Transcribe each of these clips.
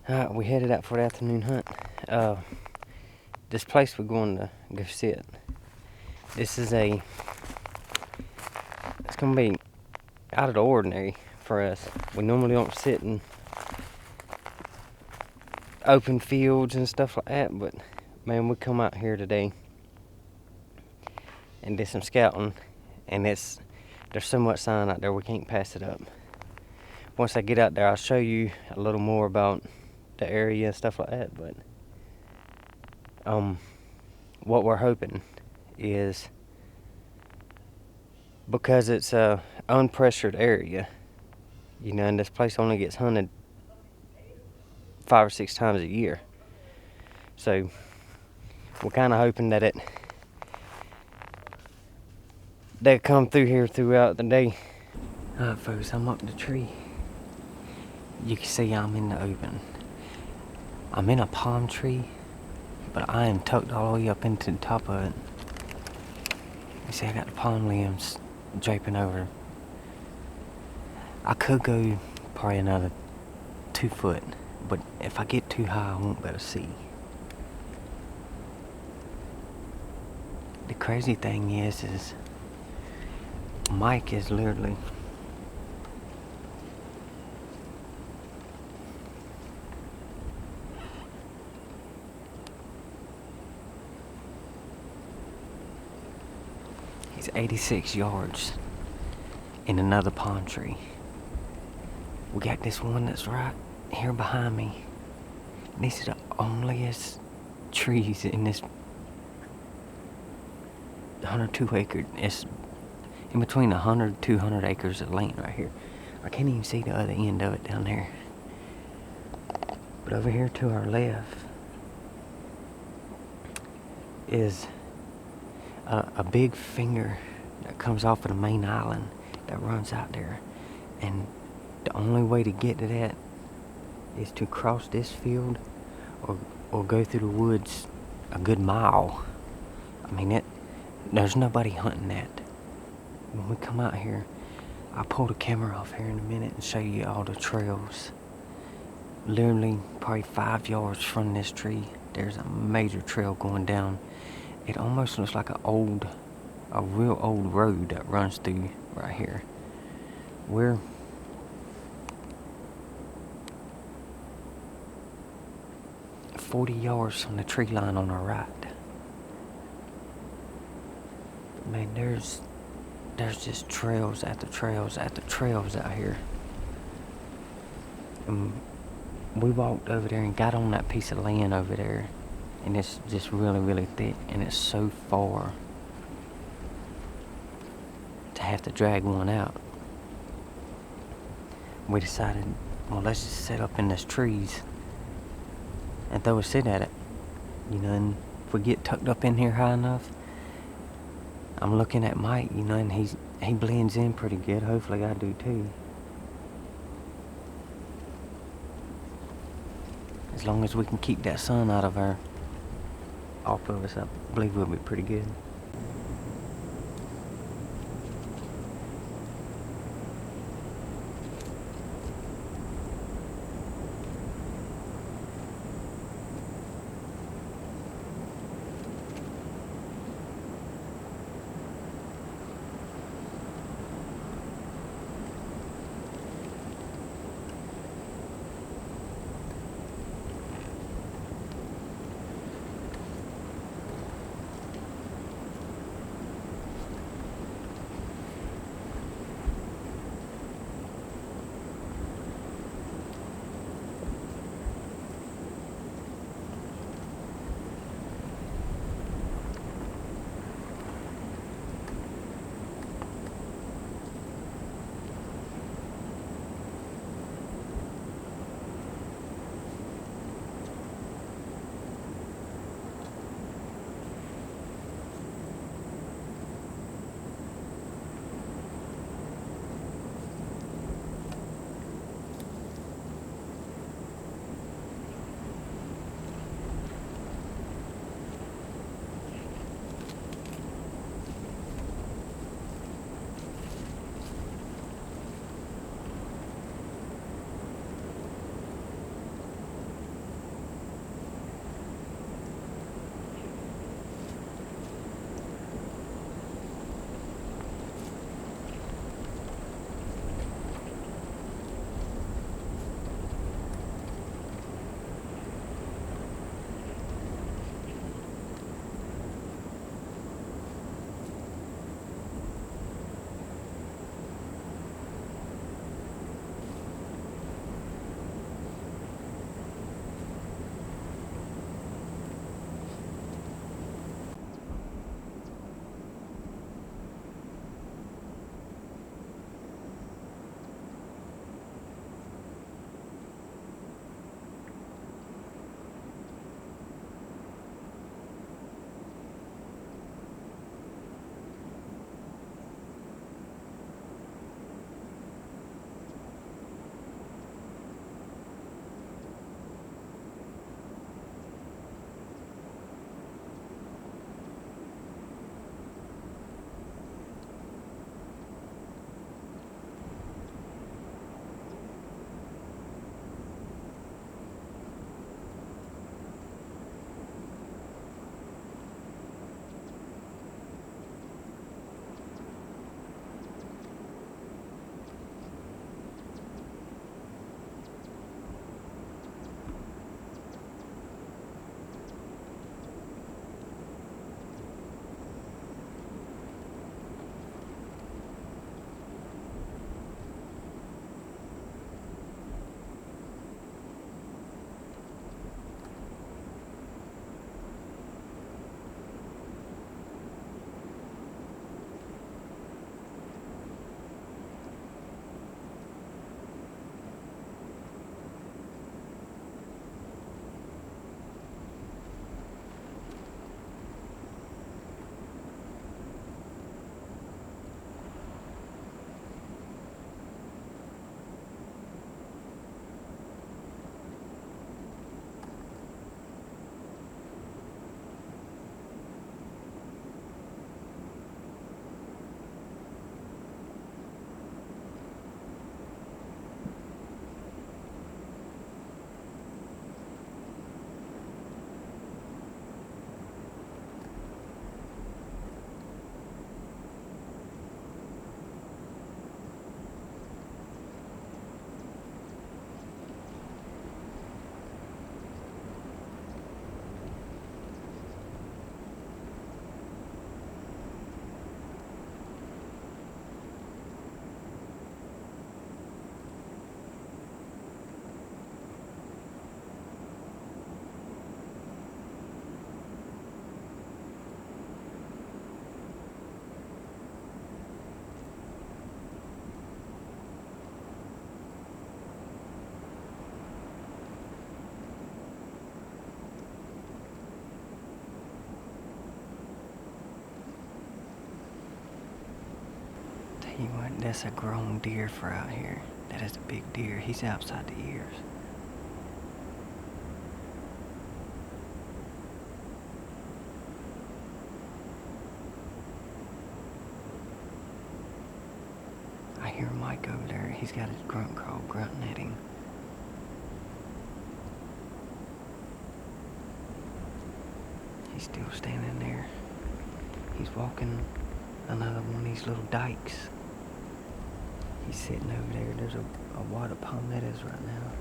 Alright, we headed out for the afternoon hunt. This place we're going to go sit. This is it's gonna be out of the ordinary for us. We normally don't sit in open fields and stuff like that, but man, we come out here today and did some scouting, and there's so much sign out there we can't pass it up. Once I get out there, I'll show you a little more about the area and stuff like that, but what we're hoping is, because it's a unpressured area, and this place only gets hunted 5 or 6 times a year, so we're kind of hoping that they come through here throughout the day. Alright folks, I'm up the tree. You can see I'm in the open. I'm in a palm tree, but I am tucked all the way up into the top of it. You see I got the palm limbs draping over. I could go probably another 2 foot, but if I get too high I won't be able to see. The crazy thing is Mike is literally he's 86 yards in another palm tree. We got this one that's right here behind me. These are the onlyest trees in this 102 acre. It's in between 100 200 acres of land right here. I can't even see the other end of it down there. But over here to our left is a big finger that comes off of the main island that runs out there, and the only way to get to that is to cross this field or go through the woods a good mile. I mean, there's nobody hunting that. When we come out here, I'll pull the camera off here in a minute and show you all the trails. Literally probably 5 yards from this tree, there's a major trail going down. It almost looks like a real old road that runs through right here. We're 40 yards from the tree line on our right. Man, there's just trails after trails after trails out here. And we walked over there and got on that piece of land over there, and it's just really, really thick, and it's so far to have to drag one out. We decided, well, let's just set up in these trees and throw a sit at it, and if we get tucked up in here high enough, I'm looking at Mike, and he blends in pretty good. Hopefully I do too. As long as we can keep that sun off of us, I believe we'll be pretty good. That's a grown deer for out here. That is a big deer. He's outside the ears. I hear Mike over there. He's got his grunt call grunting at him. He's still standing there. He's walking another one of these little dikes. He's sitting over there. There's a wad of palmettos right now.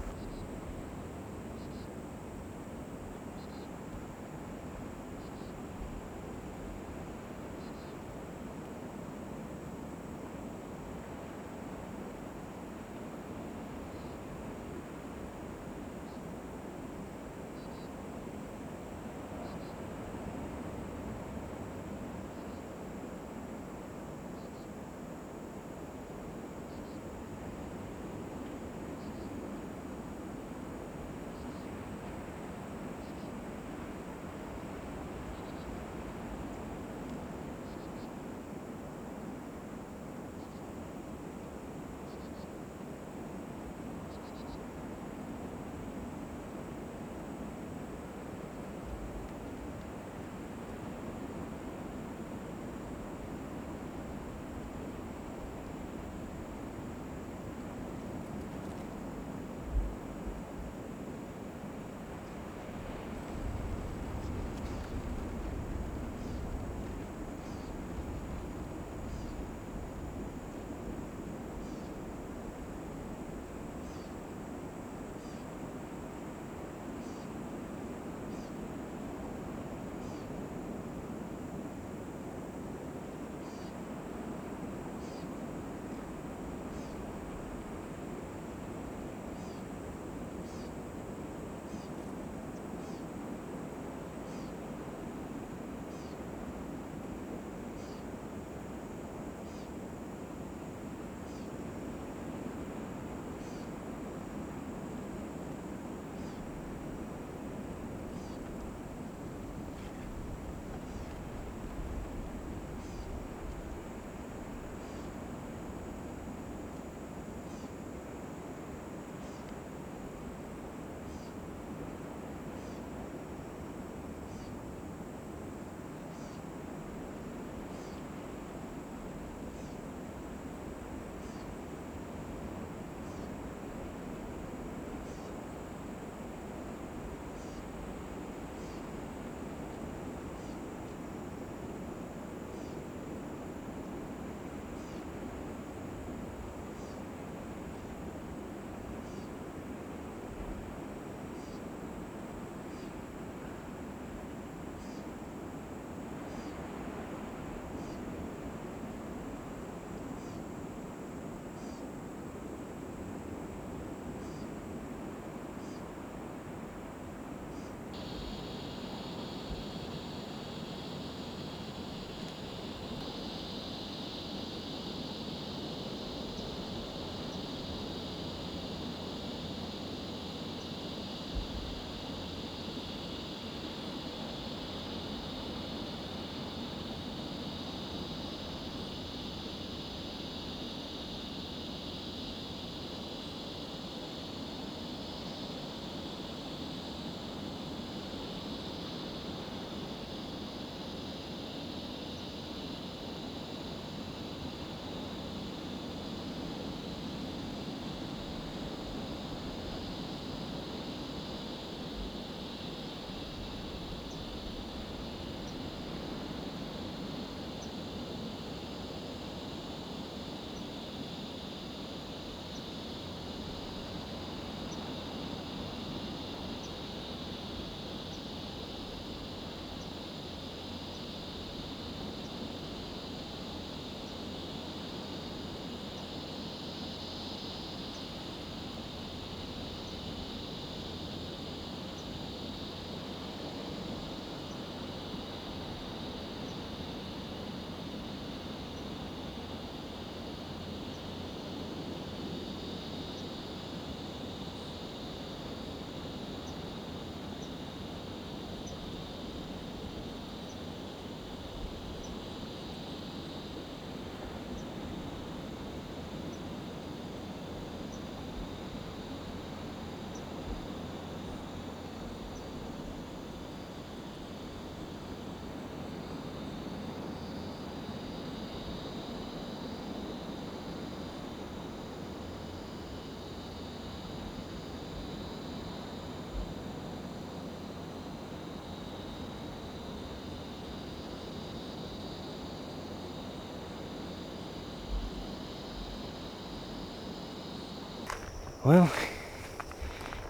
Well,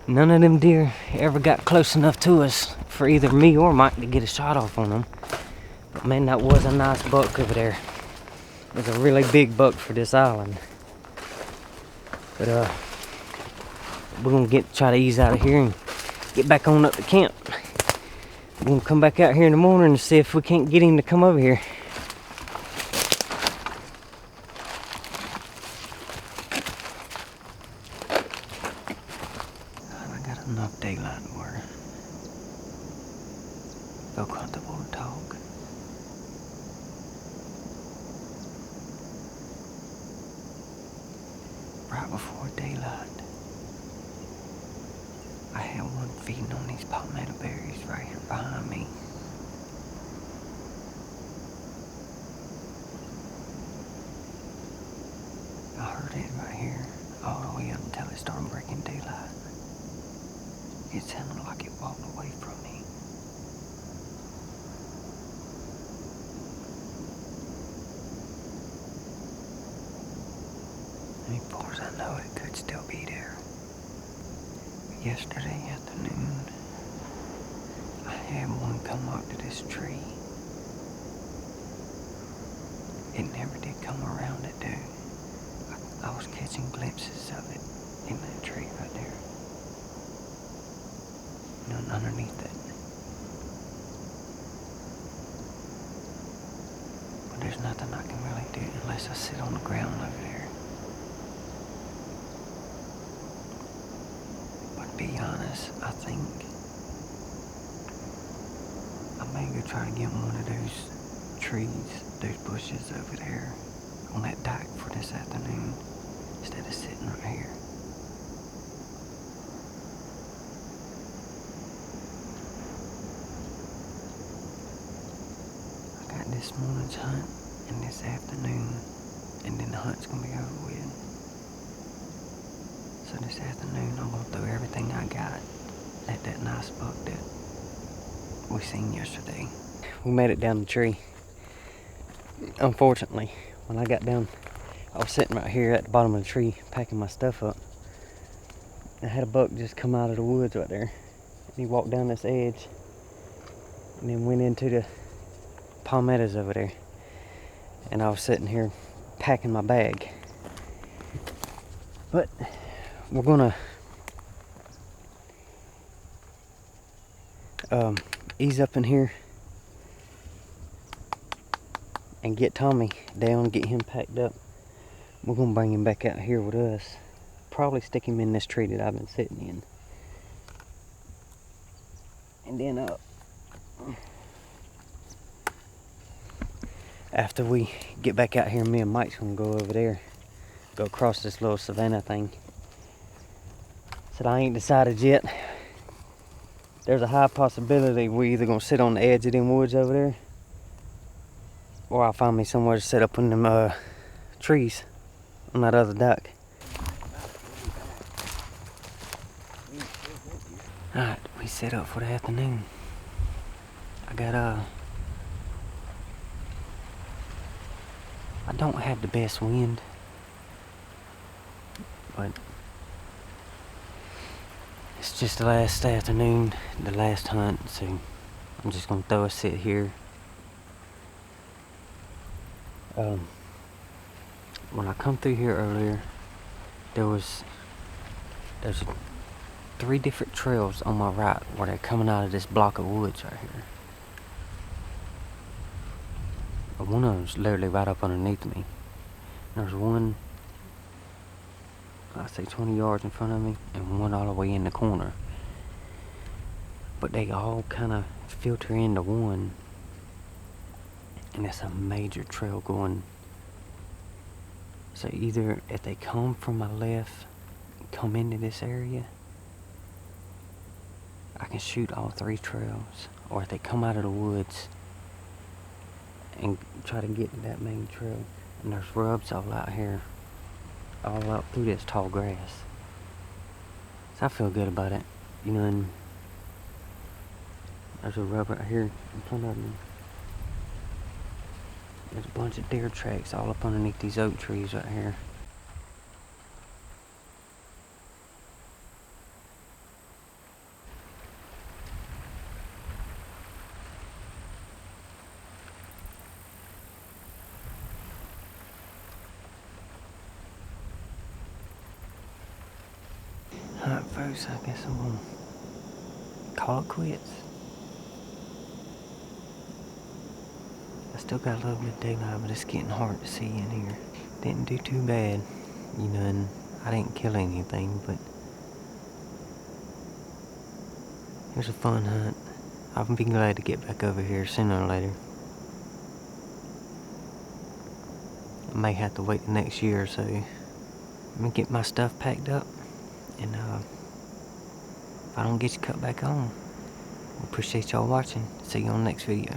none of them deer ever got close enough to us for either me or Mike to get a shot off on them. But man, that was a nice buck over there. It was a really big buck for this island. But we're gonna try to ease out of here and get back on up to camp. We're gonna come back out here in the morning and see if we can't get him to come over here. I got enough daylight where I feel comfortable to talk. Right before daylight, I had one feeding on these palmetto berries right here behind me. I heard it right here all the way up until it started breaking daylight. It sounded like it walked away from me. As far as I know, it could still be there. Yesterday afternoon, I had one come up to this tree. It never did come around it, dude. I was catching glimpses of it in that tree right there. You know, underneath it. But there's nothing I can really do unless I sit on the ground over there. But to be honest, I think I may go try to get one of those trees, those bushes over there on that dike for this afternoon instead of sitting right here. I got this morning's hunt and this afternoon, and then the hunt's gonna be over with. So this afternoon I'm gonna throw everything I got at that nice buck that we seen yesterday. We made it down the tree. Unfortunately, when I got down, I was sitting right here at the bottom of the tree packing my stuff up. I had a buck just come out of the woods right there. And he walked down this edge and then went into the palmettos over there. And I was sitting here packing my bag. But we're gonna ease up in here and get Tommy down, get him packed up. We're gonna bring him back out here with us. Probably stick him in this tree that I've been sitting in. And then after we get back out here, me and Mike's gonna go over there, go across this little savanna thing. Said I ain't decided yet. There's a high possibility we either gonna sit on the edge of them woods over there, or I'll find me somewhere to sit up in them trees on that other duck. Alright, we set up for the afternoon. I got I don't have the best wind, but it's just the last afternoon, the last hunt, so I'm just gonna throw a sit here. When I come through here earlier, there's 3 different trails on my right where they're coming out of this block of woods right here. But one of them's literally right up underneath me. There's one, I'd say 20 yards in front of me, and one all the way in the corner. But they all kind of filter into one, and it's a major trail going. So either if they come from my left, come into this area, I can shoot all 3 trails. Or if they come out of the woods and try to get to that main trail. And there's rubs all out here, all out through this tall grass. So I feel good about it, you know. And there's a rub right here in front of me. There's a bunch of deer tracks all up underneath these oak trees right here. Alright folks, I guess I'm gonna call it quits. I still got a little bit of daylight, but it's getting hard to see in here. Didn't do too bad, you know, and I didn't kill anything, but it was a fun hunt. I'll be glad to get back over here sooner or later. I may have to wait the next year or so. Let me get my stuff packed up, and if I don't get you cut back on, I appreciate y'all watching. See you on the next video.